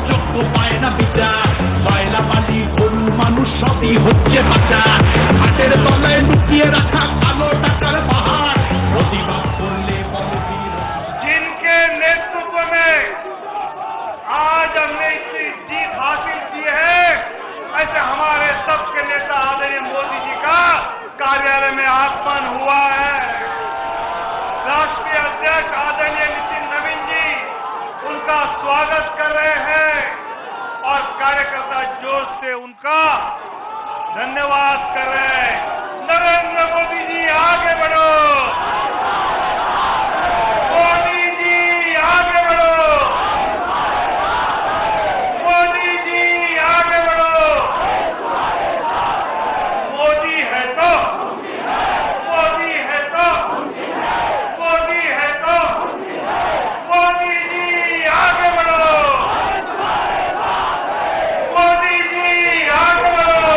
যোগ্য পায় না বিচার, কয়লা বালি গরু মানুষ সবই হচ্ছে পাচার, হাটের তলায় লুকিয়ে রাখা কালো টাকার পাহাড়, প্রতিবাদ করলে जिनके नेतृत्व में आज हमने इतनी जीत हासिल की है, ऐसे हमारे सबके नेता आदरणीय मोदी जी का कार्यालय में आगमन हुआ है। राष्ट्रीय अध्यक्ष आदरणीय नितिन नवीन जी उनका स्वागत कर रहे हैं और कार्यकर्ता जोश से उनका धन्यवाद कर रहे हैं। नरेंद्र मोदी जी आगे बढ़ो, मोदी जी आगे बढ़ो, मोदी जी आगे बढ़ो। मोदी है तो, मोदी है तो, मोदी है तो, मोदी जी आगे बढ़ो, मोदी जी आगे बढ़ो।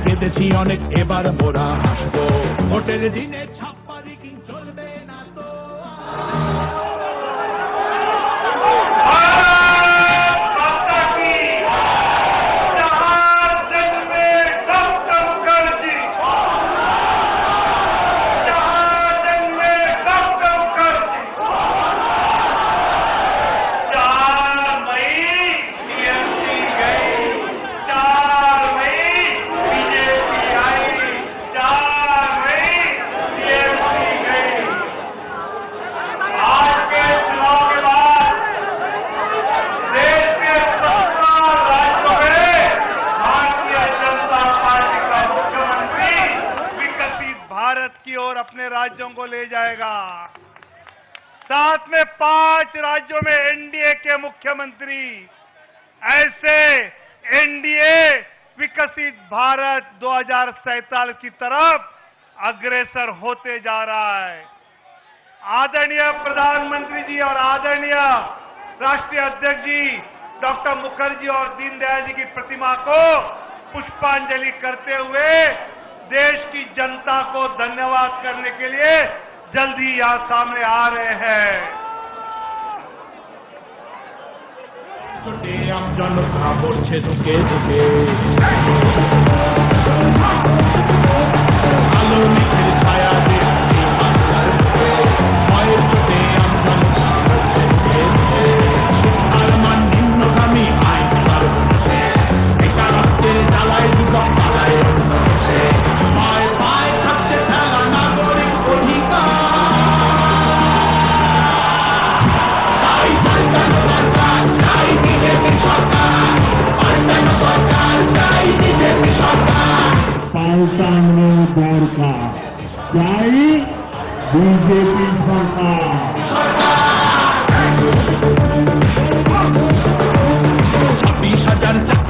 কেঁদেছি অনেক, এবার মোরা হাসবো, ভোটের দিনে ছাপ্পা রিগিং চলবে না তো। भारत की ओर अपने राज्यों को ले जाएगा। साथ में 5 राज्यों में एनडीए के मुख्यमंत्री, ऐसे एनडीए विकसित भारत 2047 की तरफ अग्रसर होते जा रहा है। आदरणीय प्रधानमंत्री जी और आदरणीय राष्ट्रीय अध्यक्ष जी डॉक्टर मुखर्जी और दीनदयाल जी की प्रतिमा को पुष्पांजलि करते हुए देश की जनता को धन्यवाद करने के लिए जल्दी यहां सामने आ रहे हैं। জনতা পড়ছে ঢুকে ঢুকে, আলো নিচের ছায়া দেখছি বাংলার বুকে, ভয়ের চোটে আমজনতা পড়ছে ঢুকে ঢুকে, শিক্ষার মান নিম্নগামী আইন পারছে, বেকারত্বের জ্বালায় যুবক পালায় অন্য দেশে, পায় পায় থাকছে খেলা নাগরিক অধিকার। তাই পাল্টানো দরকার, চাই বিজেপি সরকার, পাল্টানো দরকার, চাই বিজেপি সরকার।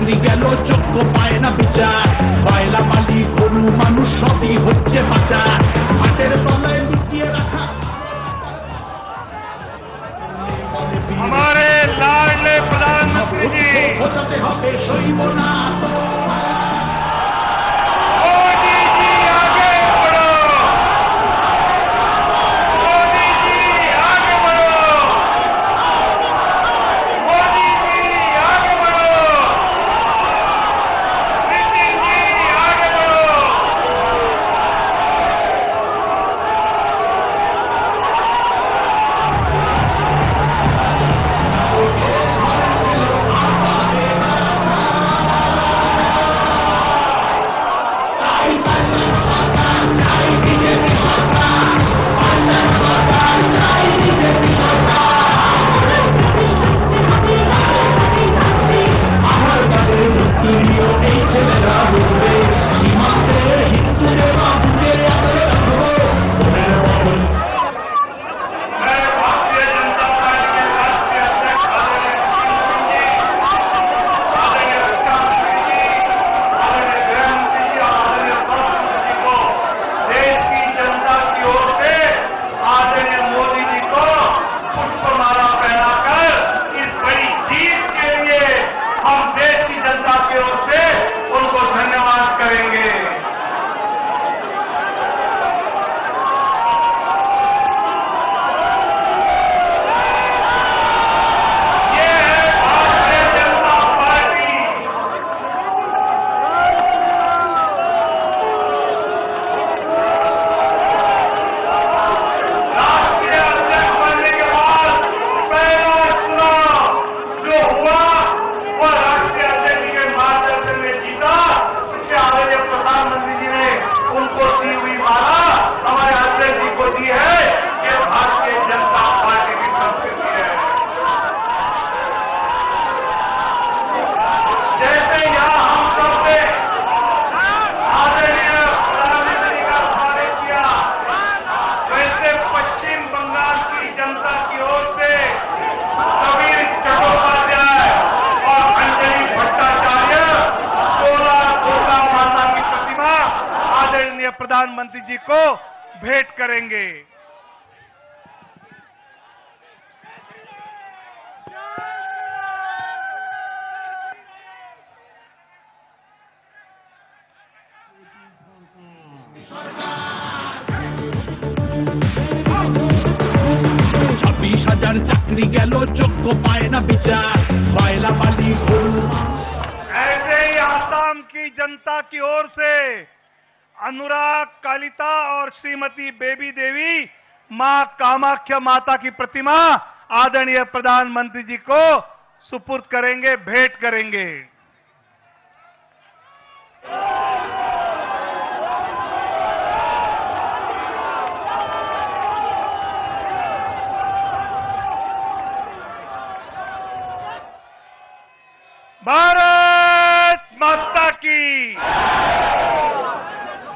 চাকরি গেল যোগ্য পায় না বিচার কয়লা মালি গরু মানুষ সবই হচ্ছে পাচার হাটের তলায় লুকিয়ে রাখা हमारे लाडले प्रधानमंत्री जी বোঝাতে হবে সইব না मोदी जी आगे बढ़ो, मोदी जी आगे बढ़ो, मोदी जी आगे बढ़ो, नितिन जी आगे बढ़ो। मैं भारतीय जनता पार्टी के राष्ट्रीय अध्यक्ष आदरणीय रक्षा मंत्री जी, आदरणीय गृह मंत्री जी और आदरणीय स्वास्थ्य मंत्री जी को देश की जनता की ओर से आदरणीय मोदी जी को पुष्पमाला पहनाकर इस बड़ी जीत के लिए हम देश की जनता की ओर से उनको धन्यवाद करेंगे। ये है भारतीय जनता पार्टी। राष्ट्रीय अध्यक्ष बनने के बाद पहला चुनाव जो हुआ वो राष्ट्रीय अध्यक्ष के मार्गदर्शन में जीता। इससे आदरणीय प्रधानमंत्री जी ने उनको दी हुई माला हमारे अध्यक्ष जी को दी है। ये भारतीय जनता पार्टी की संस्कृति है। जैसे यहाँ हम सबने आदरणीय प्रधानमंत्री का स्वागत किया, वैसे पश्चिम बंगाल की जनता की ओर से कबीर चट्टोपाध्याय और अंजलि भट्टाचार्य 16 दुर्गा माता की प्रतिमा आदरणीय प्रधानमंत्री जी को भेंट करेंगे। ছাব্বিশ হাজার চাকরি গেল যোগ্য পায় না বিচার কয়লা মালি গরু ऐसे ही आसाम की जनता की ओर से अनुराग कालिता और श्रीमती बेबी देवी मां कामाख्या माता की प्रतिमा आदरणीय प्रधानमंत्री जी को सुपुर्द करेंगे, भेंट करेंगे। भारत माता की।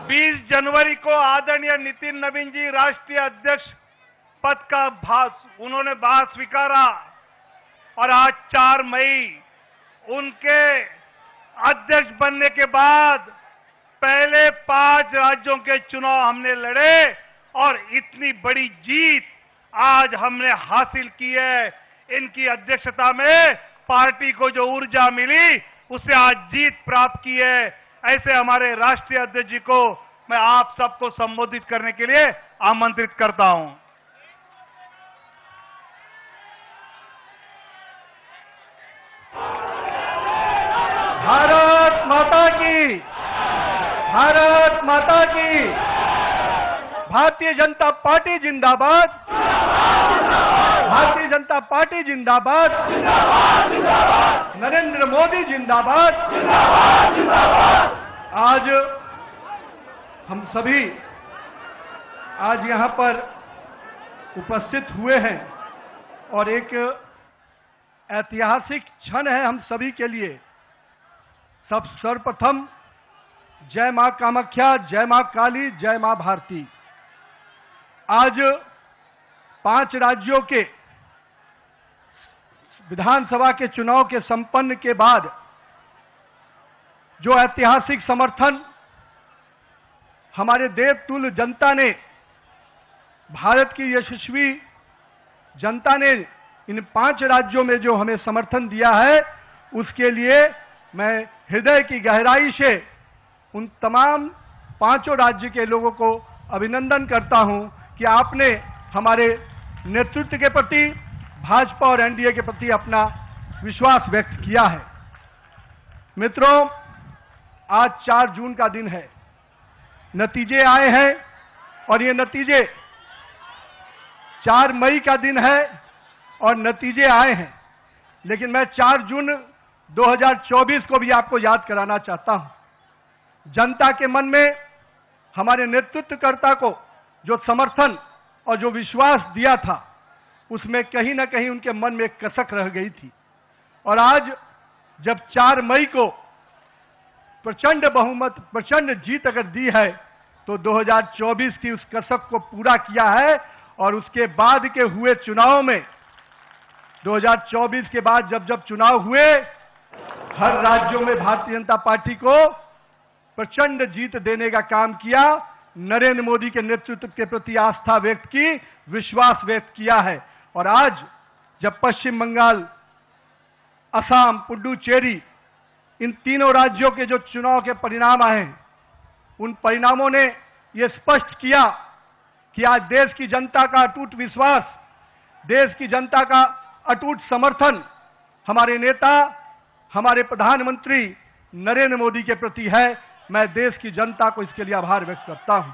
20 जनवरी को आदरणीय नितिन नवीन जी राष्ट्रीय अध्यक्ष पद का उन्होंने भार स्वीकारा और आज 4 मई उनके अध्यक्ष बनने के बाद पहले 5 राज्यों के चुनाव हमने लड़े और इतनी बड़ी जीत आज हमने हासिल की है। इनकी अध्यक्षता में पार्टी को जो ऊर्जा मिली उससे आज जीत प्राप्त की है। ऐसे हमारे राष्ट्रीय अध्यक्ष जी को मैं आप सबको संबोधित करने के लिए आमंत्रित करता हूं। भारत माता की, भारत माता की। भारतीय जनता पार्टी जिंदाबाद, भारतीय जनता पार्टी जिंदाबाद, नरेंद्र मोदी जिंदाबाद। आज हम सभी आज यहाँ पर उपस्थित हुए हैं और एक ऐतिहासिक क्षण है हम सभी के लिए। सर्वप्रथम जय मां कामाख्या, जय मां काली, जय मां भारती। आज 5 राज्यों के विधानसभा के चुनाव के संपन्न के बाद जो ऐतिहासिक समर्थन हमारे देवतुल्य जनता ने, भारत की यशस्वी जनता ने इन 5 राज्यों में जो हमें समर्थन दिया है, उसके लिए मैं हृदय की गहराई से उन तमाम 5 राज्य के लोगों को अभिनंदन करता हूं कि आपने हमारे नेतृत्व के प्रति, भाजपा और एनडीए के प्रति अपना विश्वास व्यक्त किया है। मित्रों, आज 4 जून का दिन है, नतीजे आए हैं और ये नतीजे 4 मई का दिन है और नतीजे आए हैं, लेकिन मैं 4 जून 2024 को भी आपको याद कराना चाहता हूं। जनता के मन में हमारे नेतृत्वकर्ता को जो समर्थन और जो विश्वास दिया था, उसमें कहीं ना कहीं उनके मन में एक कसक रह गई थी। और आज जब 4 मई को प्रचंड बहुमत, प्रचंड जीत अगर दी है, तो 2024 की उस कसक को पूरा किया है। और उसके बाद के हुए चुनाव में, 2024 के बाद जब जब चुनाव हुए, हर राज्यों में भारतीय जनता पार्टी को प्रचंड जीत देने का काम किया, नरेंद्र मोदी के नेतृत्व के प्रति आस्था व्यक्त की, विश्वास व्यक्त किया है। और आज जब पश्चिम बंगाल, असम, पुडुचेरी, इन तीनों राज्यों के जो चुनाव के परिणाम आए हैं, उन परिणामों ने यह स्पष्ट किया कि आज देश की जनता का अटूट विश्वास, देश की जनता का अटूट समर्थन हमारे नेता, हमारे प्रधानमंत्री नरेंद्र मोदी के प्रति है। मैं देश की जनता को इसके लिए आभार व्यक्त करता हूं।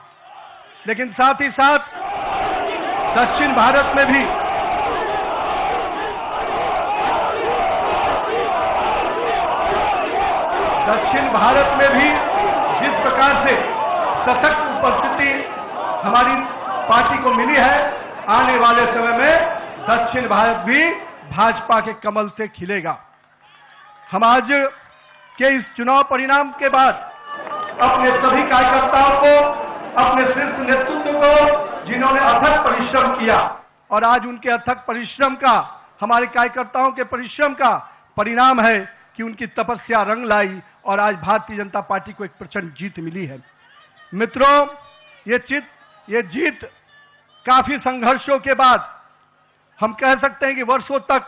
लेकिन साथ ही साथ दक्षिण भारत में भी जिस प्रकार से सशक्त उपस्थिति हमारी पार्टी को मिली है, आने वाले समय में दक्षिण भारत भी भाजपा के कमल से खिलेगा। हम आज के इस चुनाव परिणाम के बाद अपने सभी कार्यकर्ताओं को, अपने शीर्ष नेतृत्व को, जिन्होंने अथक परिश्रम किया, और आज उनके अथक परिश्रम का, हमारे कार्यकर्ताओं के परिश्रम का परिणाम है कि उनकी तपस्या रंग लाई और आज भारतीय जनता पार्टी को एक प्रचंड जीत मिली है। मित्रों, ये जीत काफी संघर्षों के बाद, हम कह सकते हैं कि वर्षों तक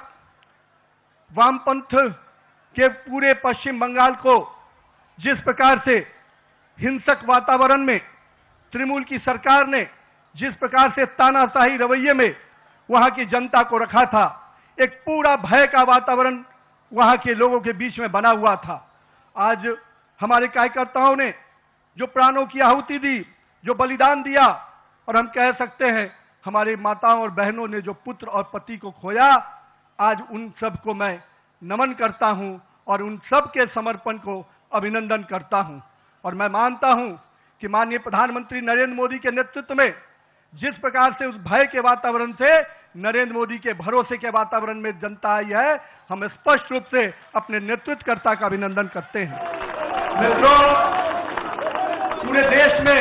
वामपंथ के पूरे पश्चिम बंगाल को जिस प्रकार से हिंसक वातावरण में तृणमूल की सरकार ने जिस प्रकार से तानाशाही रवैये में वहां की जनता को रखा था, एक पूरा भय का वातावरण वहां के लोगों के बीच में बना हुआ था। आज हमारे कार्यकर्ताओं ने जो प्राणों की आहुति दी, जो बलिदान दिया, और हम कह सकते हैं हमारे माताओं और बहनों ने जो पुत्र और पति को खोया, आज उन सब को मैं नमन करता हूं और उन सब के समर्पण को अभिनंदन करता हूं। और मैं मानता हूं कि माननीय प्रधानमंत्री नरेंद्र मोदी के नेतृत्व में जिस प्रकार से उस भय के वातावरण से नरेंद्र मोदी के भरोसे के वातावरण में जनता आई है, हम स्पष्ट रूप से अपने नेतृत्वकर्ता का अभिनंदन करते हैं। मित्रों, पूरे देश में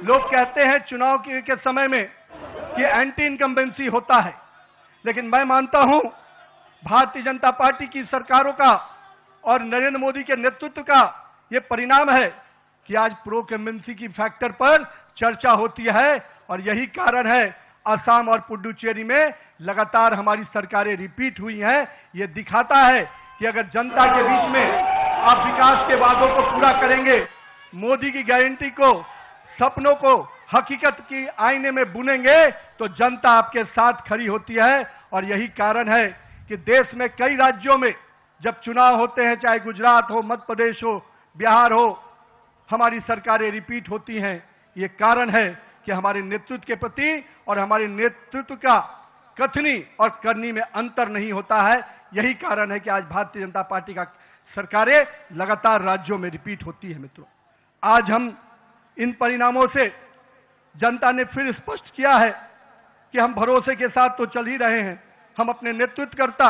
लोग कहते हैं चुनाव के समय में कि एंटी इनकम्बेंसी होता है, लेकिन मैं मानता हूं भारतीय जनता पार्टी की सरकारों का और नरेंद्र मोदी के नेतृत्व का यह परिणाम है कि आज प्रो इनकम्बेंसी की फैक्टर पर चर्चा होती है। और यही कारण है असम और पुडुचेरी में लगातार हमारी सरकारें रिपीट हुई हैं। ये दिखाता है कि अगर जनता के बीच में आप विकास के वादों को पूरा करेंगे, मोदी की गारंटी को, सपनों को हकीकत की आईने में बुनेंगे, तो जनता आपके साथ खड़ी होती है। और यही कारण है कि देश में कई राज्यों में जब चुनाव होते हैं, चाहे गुजरात हो, मध्य प्रदेश हो, बिहार हो, हमारी सरकारें रिपीट होती हैं। ये कारण है कि हमारे नेतृत्व के प्रति और हमारे नेतृत्व का कथनी और करनी में अंतर नहीं होता है। यही कारण है कि आज भारतीय जनता पार्टी का सरकारें लगातार राज्यों में रिपीट होती है। मित्रों, आज हम इन परिणामों से जनता ने फिर स्पष्ट किया है कि हम भरोसे के साथ तो चल ही रहे हैं। हम अपने नेतृत्वकर्ता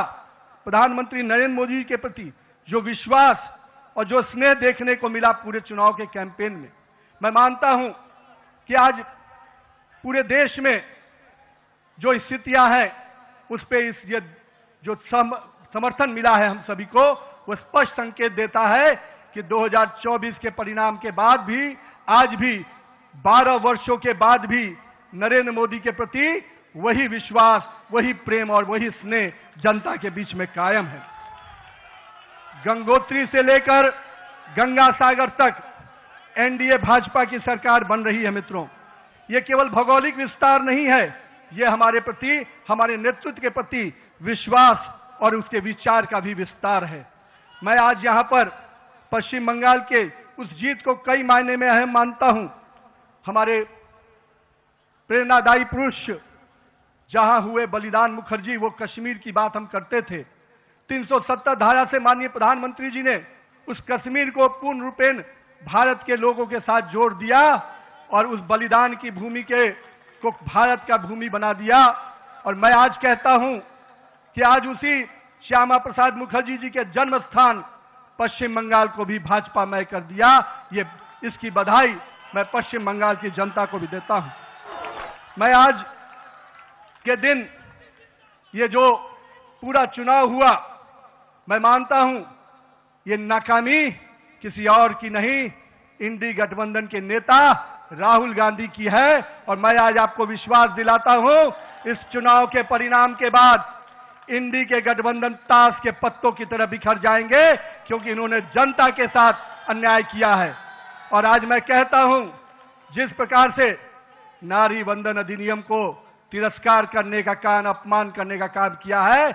प्रधानमंत्री नरेंद्र मोदी के प्रति जो विश्वास और जो स्नेह देखने को मिला पूरे चुनाव के कैंपेन में, मैं मानता हूं कि आज पूरे देश में जो स्थितियां हैं उस पे जो समर्थन मिला है हम सभी को, वो स्पष्ट संकेत देता है कि 2024 के परिणाम के बाद भी, आज भी 12 वर्षों के बाद भी नरेंद्र मोदी के प्रति वही विश्वास, वही प्रेम और वही स्नेह जनता के बीच में कायम है। गंगोत्री से लेकर गंगा सागर तक एनडीए भाजपा की सरकार बन रही है मित्रों। ये केवल भौगोलिक विस्तार नहीं है, ये हमारे प्रति, हमारे नेतृत्व के प्रति विश्वास और उसके विचार का भी विस्तार है। मैं आज यहां पर पश्चिम बंगाल के उस जीत को कई मायने में अहम मानता हूं। हमारे प्रेरणादायी पुरुष जहां हुए बलिदान मुखर्जी, वो कश्मीर की बात हम करते थे। 370 धारा से माननीय प्रधानमंत्री जी ने उस कश्मीर को पूर्ण रूपेण भारत के लोगों के साथ जोड़ दिया और उस बलिदान की भूमि को भारत का भूमि बना दिया। और मैं आज कहता हूं कि आज उसी श्यामा प्रसाद मुखर्जी जी के जन्म स्थान पश्चिम बंगाल को भी भाजपामय कर दिया। ये इसकी बधाई मैं पश्चिम बंगाल की जनता को भी देता हूं। मैं आज के दिन ये जो पूरा चुनाव हुआ, मैं मानता हूं ये नाकामी किसी और की नहीं, इंडी गठबंधन के नेता राहुल गांधी की है। और मैं आज आपको विश्वास दिलाता हूं, इस चुनाव के परिणाम के बाद इंडी के गठबंधन ताश के पत्तों की तरह बिखर जाएंगे, क्योंकि इन्होंने जनता के साथ अन्याय किया है। और आज मैं कहता हूं, जिस प्रकार से नारी वंदन अधिनियम को तिरस्कार करने का काम, अपमान करने का काम किया है,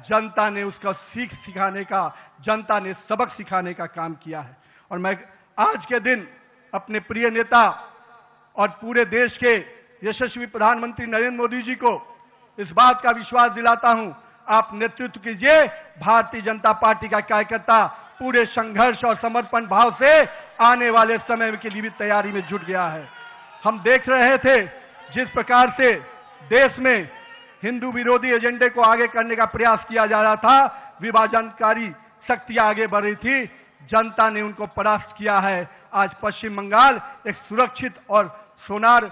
जनता ने उसका सीख सिखाने का, जनता ने सबक सिखाने का काम किया है। और मैं आज के दिन अपने प्रिय नेता और पूरे देश के यशस्वी प्रधानमंत्री नरेंद्र मोदी जी को इस बात का विश्वास दिलाता हूं, आप नेतृत्व कीजिए। भारतीय जनता पार्टी का कार्यकर्ता पूरे संघर्ष और समर्पण भाव से आने वाले समय के लिए भी तैयारी में जुट गया है। हम देख रहे थे जिस प्रकार से देश में हिंदू विरोधी एजेंडे को आगे करने का प्रयास किया जा रहा था, विभाजनकारी शक्तियां आगे बढ़ रही थी, जनता ने उनको परास्त किया है। आज पश्चिम बंगाल एक सुरक्षित और सोनार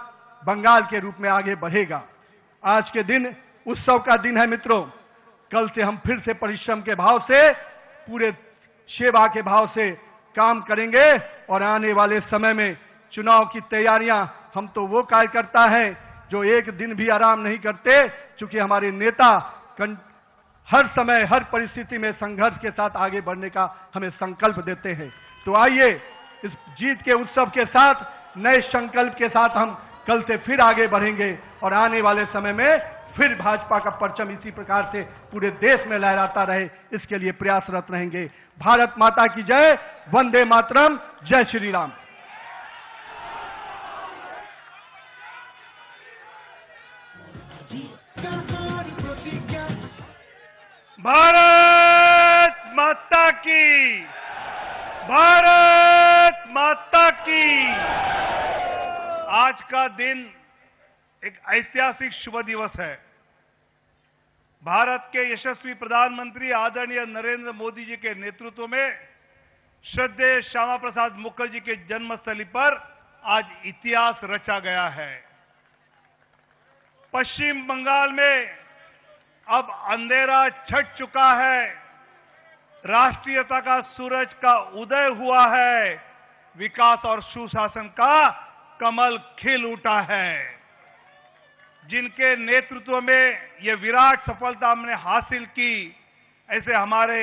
बंगाल के रूप में आगे बढ़ेगा। आज के दिन उत्सव का दिन है मित्रों। कल से हम फिर से परिश्रम के भाव से, पूरे सेवा के भाव से काम करेंगे और आने वाले समय में चुनाव की तैयारियां, हम तो वो कार्यकर्ता हैं जो एक दिन भी आराम नहीं करते, क्योंकि हमारे नेता हर समय, हर परिस्थिति में संघर्ष के साथ आगे बढ़ने का हमें संकल्प देते हैं। तो आइए इस जीत के उत्सव के साथ, नए संकल्प के साथ हम कल से फिर आगे बढ़ेंगे और आने वाले समय में फिर भाजपा का परचम इसी प्रकार से पूरे देश में लहराता रहे, इसके लिए प्रयासरत रहेंगे। भारत माता की जय, वंदे मातरम, जय श्री राम। भारत माता की, भारत माता की। आज का दिन एक ऐतिहासिक शुभ दिवस है। भारत के यशस्वी प्रधानमंत्री आदरणीय नरेंद्र मोदी जी के नेतृत्व में श्रद्धेय श्यामा प्रसाद मुखर्जी के जन्मस्थली पर आज इतिहास रचा गया है। पश्चिम बंगाल में अब अंधेरा छट चुका है, राष्ट्रीयता का सूरज का उदय हुआ है, विकास और सुशासन का कमल खिल उठा है। जिनके नेतृत्व में ये विराट सफलता हमने हासिल की, ऐसे हमारे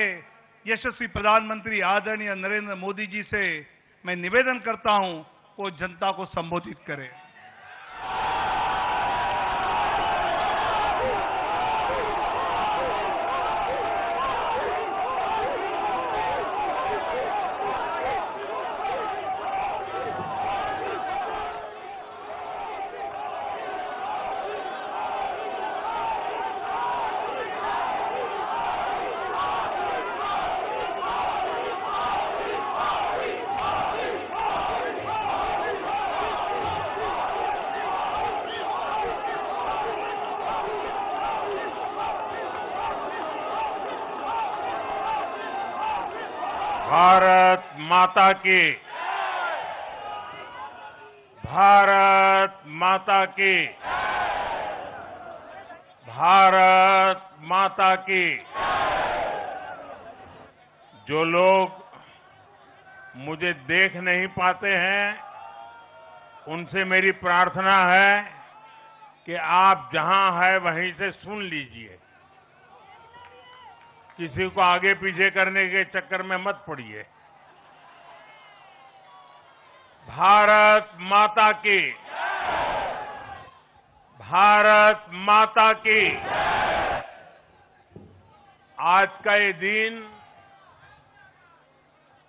यशस्वी प्रधानमंत्री आदरणीय नरेंद्र मोदी जी से मैं निवेदन करता हूं, वो जनता को संबोधित करें। भारत माता की, भारत माता की, भारत माता की। जो लोग मुझे देख नहीं पाते हैं, उनसे मेरी प्रार्थना है कि आप जहां है वहीं से सुन लीजिए। किसी को आगे पीछे करने के चक्कर में मत पड़िए। भारत माता की, भारत माता की। आज का ये दिन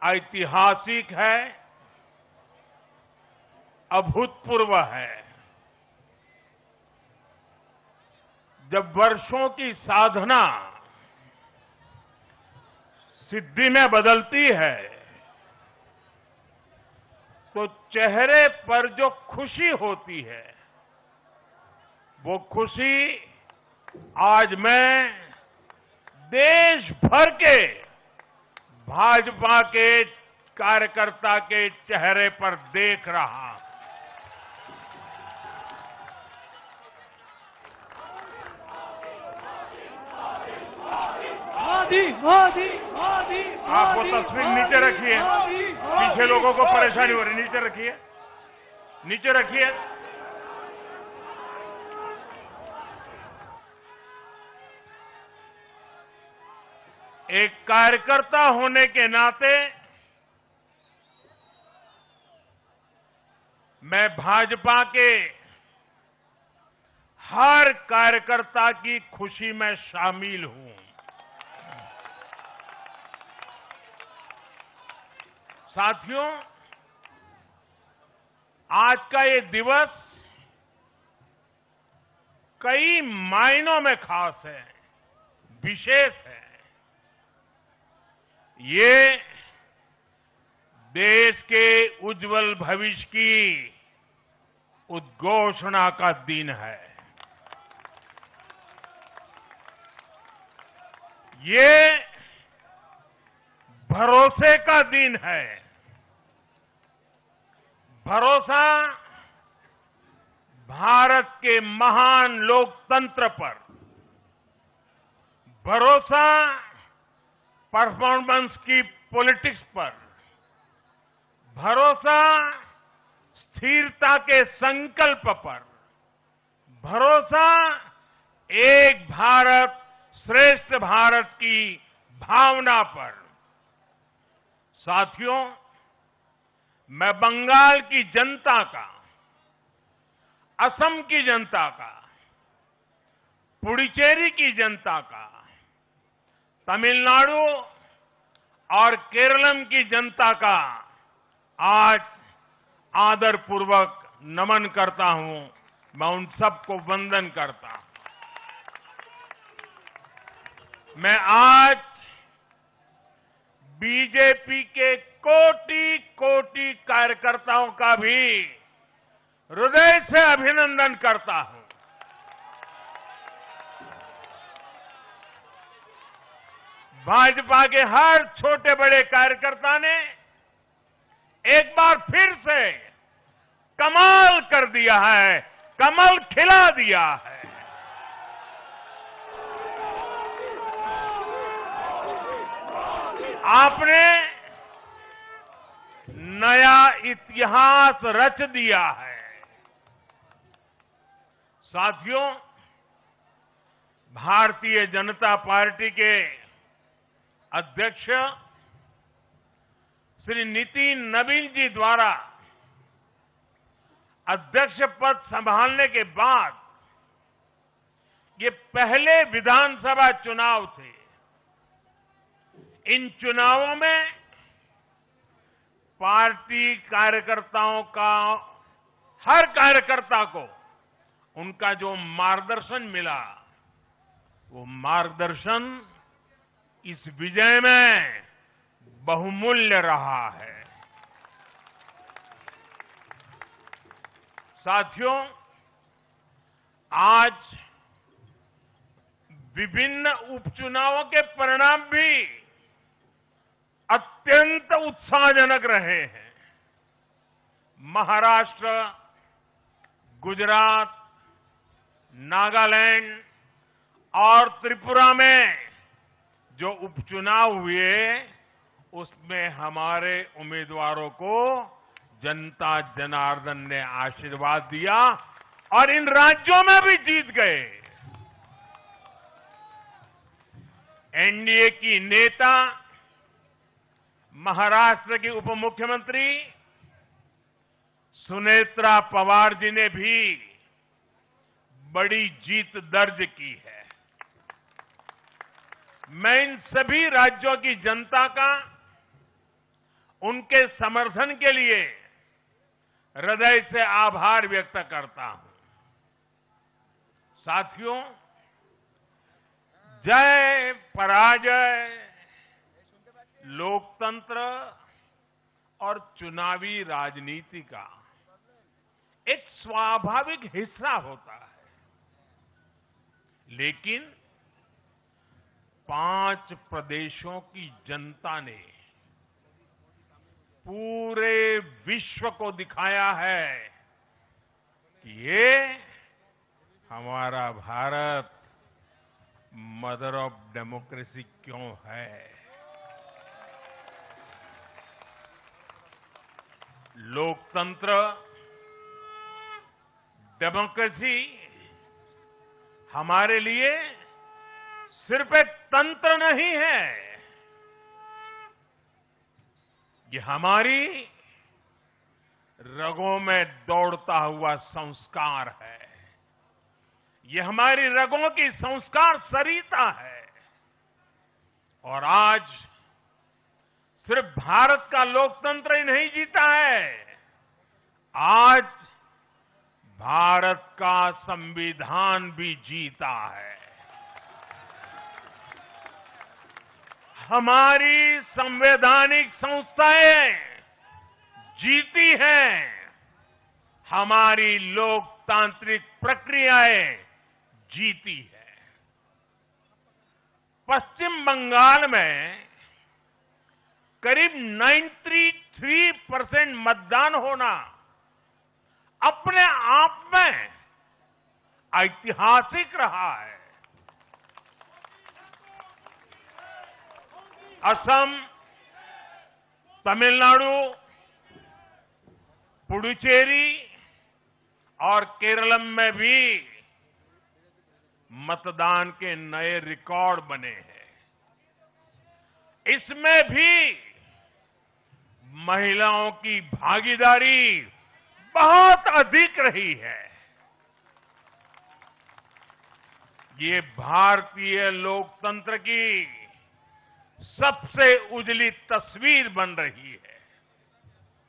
ऐतिहासिक है, अभूतपूर्व है। जब वर्षों की साधना सिद्धि में बदलती है तो चेहरे पर जो खुशी होती है, वो खुशी आज मैं देश भर के भाजपा के कार्यकर्ता के चेहरे पर देख रहा हूं। आप वो तस्वीर नीचे रखिए, पीछे लोगों को परेशानी हो रही, नीचे रखिए, नीचे रखिए। एक कार्यकर्ता होने के नाते मैं भाजपा के हर कार्यकर्ता की खुशी में शामिल हूं। साथियों, आज का ये दिवस कई मायनों में खास है, विशेष है। ये देश के उज्जवल भविष्य की उद्घोषणा का दिन है। ये भरोसे का दिन है। भरोसा भारत के महान लोकतंत्र पर, भरोसा परफॉर्मेंस की पॉलिटिक्स पर, भरोसा स्थिरता के संकल्प पर, भरोसा एक भारत श्रेष्ठ भारत की भावना पर। साथियों, मैं बंगाल की जनता का, असम की जनता का, पुडुचेरी की जनता का, तमिलनाडु और केरलम की जनता का आज आदरपूर्वक नमन करता हूं। मैं उन सबको वंदन करता हूं। मैं आज बीजेपी के कोटि कोटि कार्यकर्ताओं का भी हृदय से अभिनंदन करता हूं। भाजपा के हर छोटे बड़े कार्यकर्ता ने एक बार फिर से कमाल कर दिया है, कमल खिला दिया है। आपने नया इतिहास रच दिया है। साथियों, भारतीय जनता पार्टी के अध्यक्ष श्री नितिन नवीन जी द्वारा अध्यक्ष पद संभालने के बाद ये पहले विधानसभा चुनाव थे। इन चुनावों में पार्टी कार्यकर्ताओं का, हर कार्यकर्ता को उनका जो मार्गदर्शन मिला, वो मार्गदर्शन इस विजय में बहुमूल्य रहा है। साथियों, आज विभिन्न उपचुनावों के परिणाम भी अत्यंत उत्साहजनक रहे हैं। महाराष्ट्र, गुजरात, नागालैंड और त्रिपुरा में जो उपचुनाव हुए, उसमें हमारे उम्मीदवारों को जनता जनार्दन ने आशीर्वाद दिया और इन राज्यों में भी जीत गए। एनडीए की नेता महाराष्ट्र की उप मुख्यमंत्री सुनेत्रा पवार जी ने भी बड़ी जीत दर्ज की है। मैं इन सभी राज्यों की जनता का उनके समर्थन के लिए हृदय से आभार व्यक्त करता हूं। साथियों, जय पराजय लोकतंत्र और चुनावी राजनीति का एक स्वाभाविक हिस्सा होता है, लेकिन 5 प्रदेशों की जनता ने पूरे विश्व को दिखाया है कि ये हमारा भारत मदर ऑफ डेमोक्रेसी क्यों है। लोकतंत्र, डेमोक्रेसी हमारे लिए सिर्फ एक तंत्र नहीं है, ये हमारी रगों में दौड़ता हुआ संस्कार है। ये हमारी रगों की संस्कार सरिता है। और आज सिर्फ भारत का लोकतंत्र ही नहीं जीता है, आज भारत का संविधान भी जीता है। हमारी संवैधानिक संस्थाएं जीती हैं, हमारी लोकतांत्रिक प्रक्रियाएं जीती है। पश्चिम बंगाल में करीब 93% मतदान होना अपने आप में ऐतिहासिक रहा है। असम, तमिलनाडु, पुडुचेरी और केरलम में भी मतदान के नए रिकॉर्ड बने हैं। इसमें भी महिलाओं की भागीदारी बहुत अधिक रही है। ये भारतीय लोकतंत्र की सबसे उजली तस्वीर बन रही है।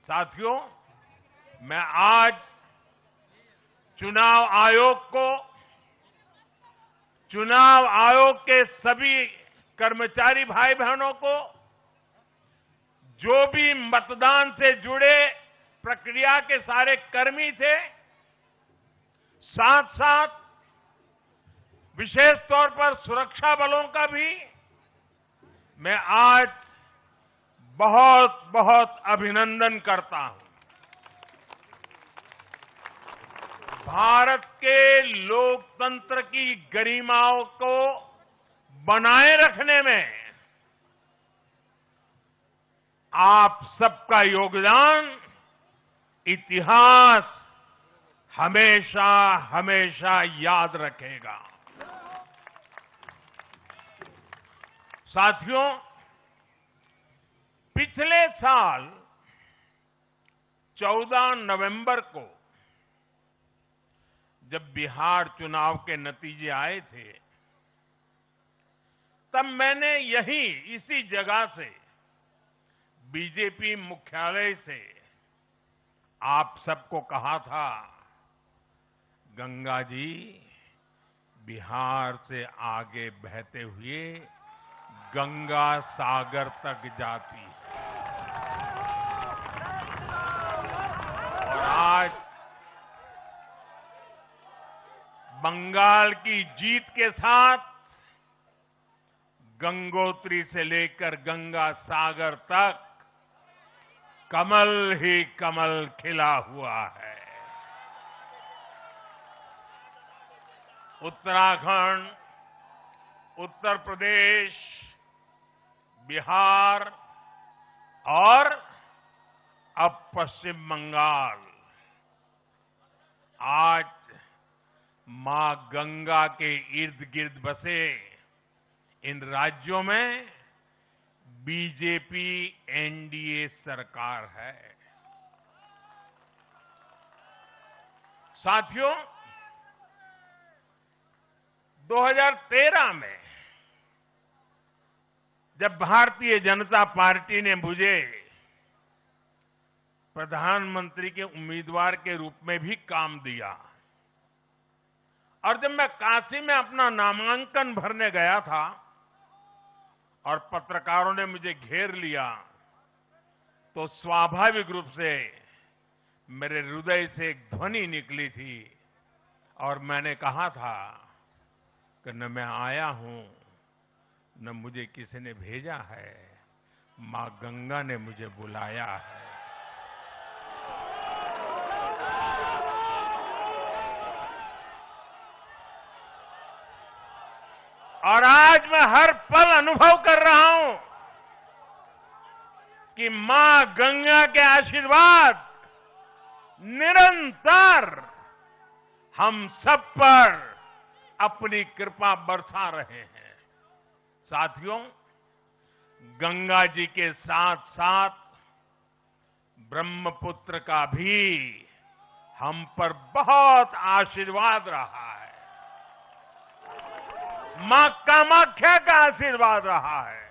साथियों, मैं आज चुनाव आयोग को, चुनाव आयोग के सभी कर्मचारी भाई बहनों को, जो भी मतदान से जुड़े प्रक्रिया के सारे कर्मी थे, साथ साथ विशेष तौर पर सुरक्षा बलों का भी मैं आज बहुत बहुत अभिनंदन करता हूं। भारत के लोकतंत्र की गरिमाओं को बनाए रखने में आप सबका योगदान इतिहास हमेशा हमेशा याद रखेगा। साथियों, पिछले साल 14 नवंबर को जब बिहार चुनाव के नतीजे आए थे, तब मैंने यहीं इसी जगह से बीजेपी मुख्यालय से आप सबको कहा था, गंगा जी बिहार से आगे बहते हुए गंगा सागर तक जाती है। और आज बंगाल की जीत के साथ गंगोत्री से लेकर गंगा सागर तक कमल ही कमल खिला हुआ है। उत्तराखंड, उत्तर प्रदेश, बिहार, और अब पश्चिम बंगाल। आज मां गंगा के इर्द गिर्द बसे इन राज्यों में बीजेपी एनडीए सरकार है। साथियों, 2013 में जब भारतीय जनता पार्टी ने मुझे प्रधानमंत्री के उम्मीदवार के रूप में भी काम दिया और जब मैं काशी में अपना नामांकन भरने गया था और पत्रकारों ने मुझे घेर लिया, तो स्वाभाविक रूप से मेरे हृदय से एक ध्वनि निकली थी और मैंने कहा था कि न मैं आया हूं, न मुझे किसी ने भेजा है, मां गंगा ने मुझे बुलाया है। और आज मैं हर पल अनुभव कर रहा हूं कि मां गंगा के आशीर्वाद निरंतर हम सब पर अपनी कृपा बरसा रहे हैं। साथियों, गंगा जी के साथ साथ ब्रह्मपुत्र का भी हम पर बहुत आशीर्वाद रहा है। मां कामाख्या का आशीर्वाद रहा है।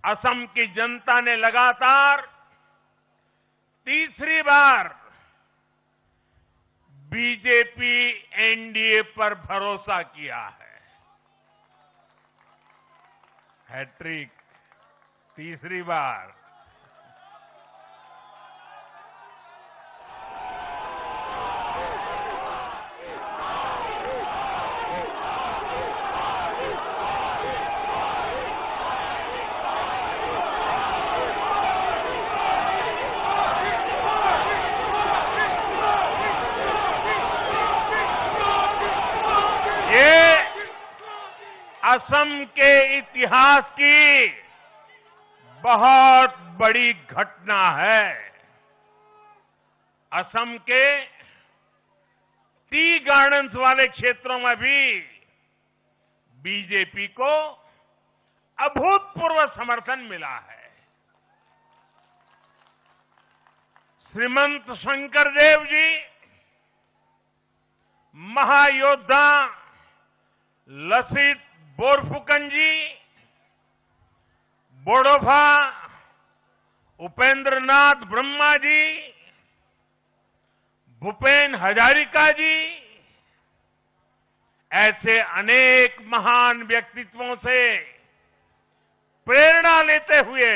असम की जनता ने लगातार तीसरी बार बीजेपी एनडीए पर भरोसा किया है। हैट्रिक, तीसरी बार। असम के इतिहास की बहुत बड़ी घटना है। असम के टी गार्डन्स वाले क्षेत्रों में भी बीजेपी को अभूतपूर्व समर्थन मिला है। श्रीमंत शंकरदेव जी, महायोद्धा लसित बोरफुकन जी, बोडोफा उपेंद्र नाथ ब्रह्मा जी, भूपेन हजारिका जी, ऐसे अनेक महान व्यक्तित्वों से प्रेरणा लेते हुए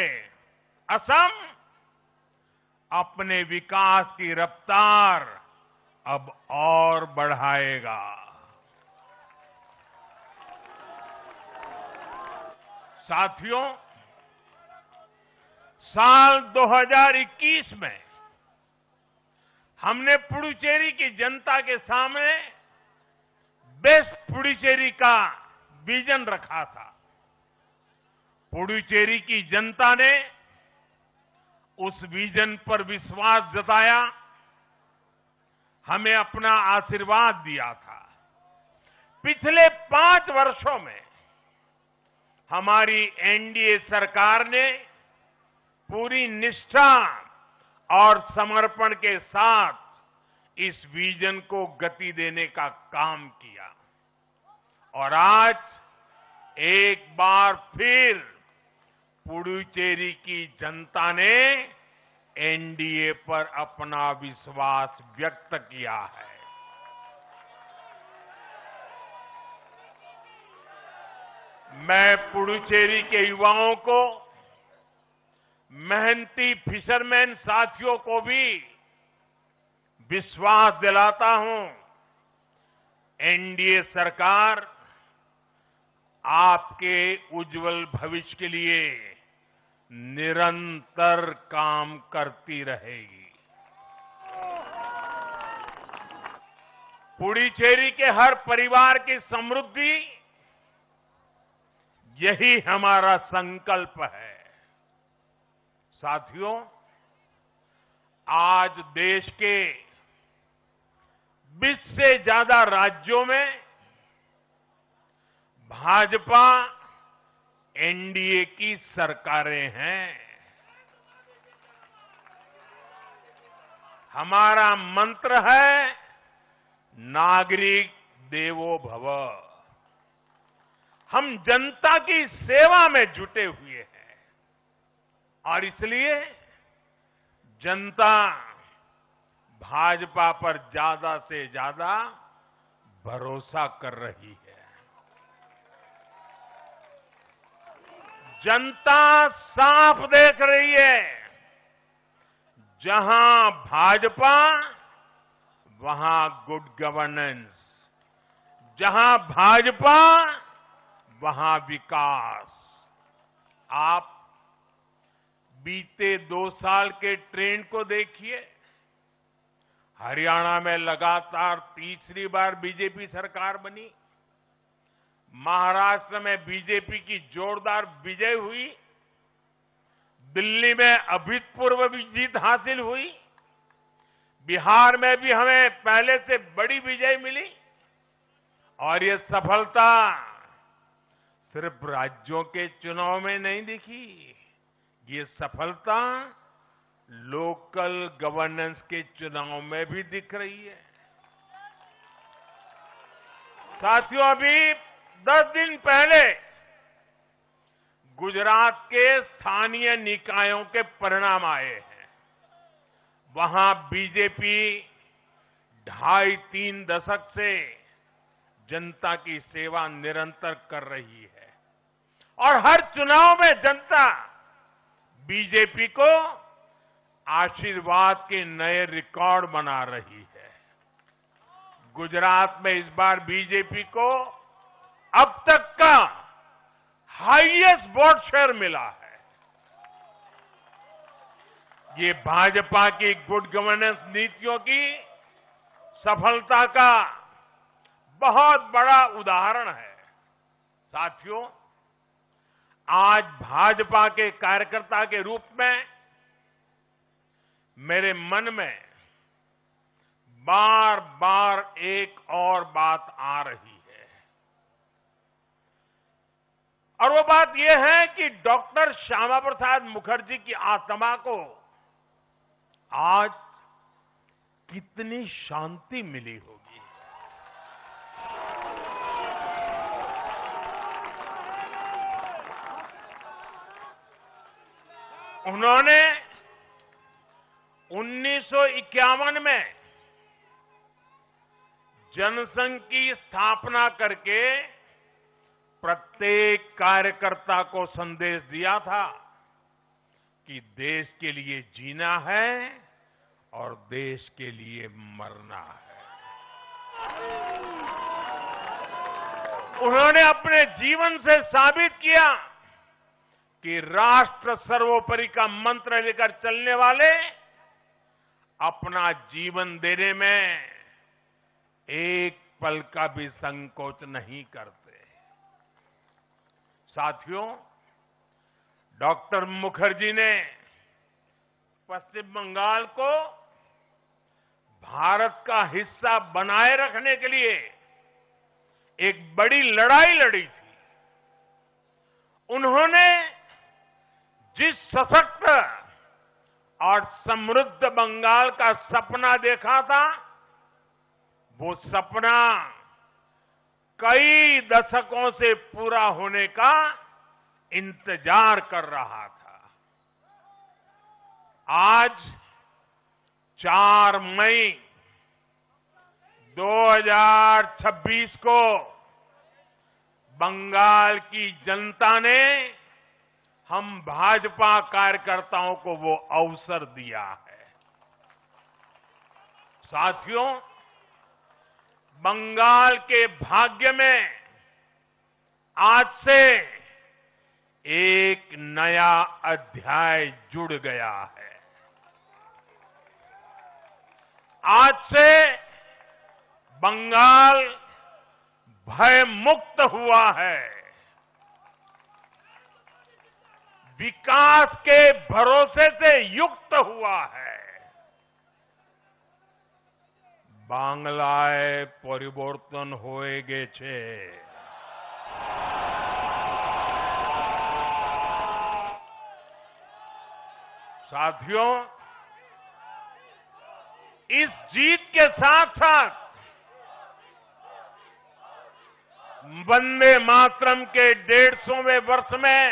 असम अपने विकास की रफ्तार अब और बढ़ाएगा। साथियों, साल 2021 में हमने पुडुचेरी की जनता के सामने बेस्ट पुडुचेरी का विजन रखा था। पुडुचेरी की जनता ने उस विजन पर विश्वास जताया, हमें अपना आशीर्वाद दिया था। पिछले 5 वर्षों में हमारी एनडीए सरकार ने पूरी निष्ठा और समर्पण के साथ इस विजन को गति देने का काम किया और आज एक बार फिर पुडुचेरी की जनता ने एनडीए पर अपना विश्वास व्यक्त किया है। मैं पुडुचेरी के युवाओं को, मेहनती फिशरमैन साथियों को भी विश्वास दिलाता हूं, एनडीए सरकार आपके उज्जवल भविष्य के लिए निरंतर काम करती रहेगी। पुडुचेरी के हर परिवार की समृद्धि, यही हमारा संकल्प है। साथियों, आज देश के 20 से ज्यादा राज्यों में भाजपा एनडीए की सरकारें हैं। हमारा मंत्र है नागरिक देवो भव। हम जनता की सेवा में जुटे हुए हैं और इसलिए जनता भाजपा पर ज्यादा से ज्यादा भरोसा कर रही है। जनता साफ देख रही है, जहां भाजपा वहां गुड गवर्नेंस, जहां भाजपा वहां विकास। आप बीते 2 साल के ट्रेंड को देखिए। हरियाणा में लगातार तीसरी बार बीजेपी सरकार बनी, महाराष्ट्र में बीजेपी की जोरदार विजय हुई, दिल्ली में अभूतपूर्व जीत हासिल हुई, बिहार में भी हमें पहले से बड़ी विजय मिली और ये सफलता सिर्फ राज्यों के चुनाव में नहीं दिखी, ये सफलता लोकल गवर्नेंस के चुनाव में भी दिख रही है। साथियों, अभी 10 दिन पहले गुजरात के स्थानीय निकायों के परिणाम आए हैं। वहां बीजेपी 2.5-3 दशक से जनता की सेवा निरंतर कर रही है और हर चुनाव में जनता बीजेपी को आशीर्वाद के नए रिकॉर्ड बना रही है। गुजरात में इस बार बीजेपी को अब तक का हाईएस्ट वोट शेयर मिला है। ये भाजपा की गुड गवर्नेंस नीतियों की सफलता का बहुत बड़ा उदाहरण है। साथियों, आज भाजपा के कार्यकर्ता के रूप में मेरे मन में बार बार एक और बात आ रही है और वो बात यह है कि डॉक्टर श्यामा प्रसाद मुखर्जी की आत्मा को आज कितनी शांति मिली होगी। उन्होंने 1951 में जनसंघ की स्थापना करके प्रत्येक कार्यकर्ता को संदेश दिया था कि देश के लिए जीना है और देश के लिए मरना है। उन्होंने अपने जीवन से साबित किया कि राष्ट्र सर्वोपरि का मंत्र लेकर चलने वाले अपना जीवन देने में एक पल का भी संकोच नहीं करते। साथियों, डॉक्टर मुखर्जी ने पश्चिम बंगाल को भारत का हिस्सा बनाए रखने के लिए एक बड़ी लड़ाई लड़ी थी। उन्होंने जिस सशक्त और समृद्ध बंगाल का सपना देखा था, वो सपना कई दशकों से पूरा होने का इंतजार कर रहा था। आज 4 मई 2026 को बंगाल की जनता ने हम भाजपा कार्यकर्ताओं को वो अवसर दिया है। साथियों, बंगाल के भाग्य में आज से एक नया अध्याय जुड़ गया है। आज से बंगाल भय मुक्त हुआ है। विकास के भरोसे से युक्त हुआ है। বাংলায় পরিবর্তন হয়ে গেছে। साथियों, इस जीत के साथ साथ वंदे मातरम के 150वें वर्ष में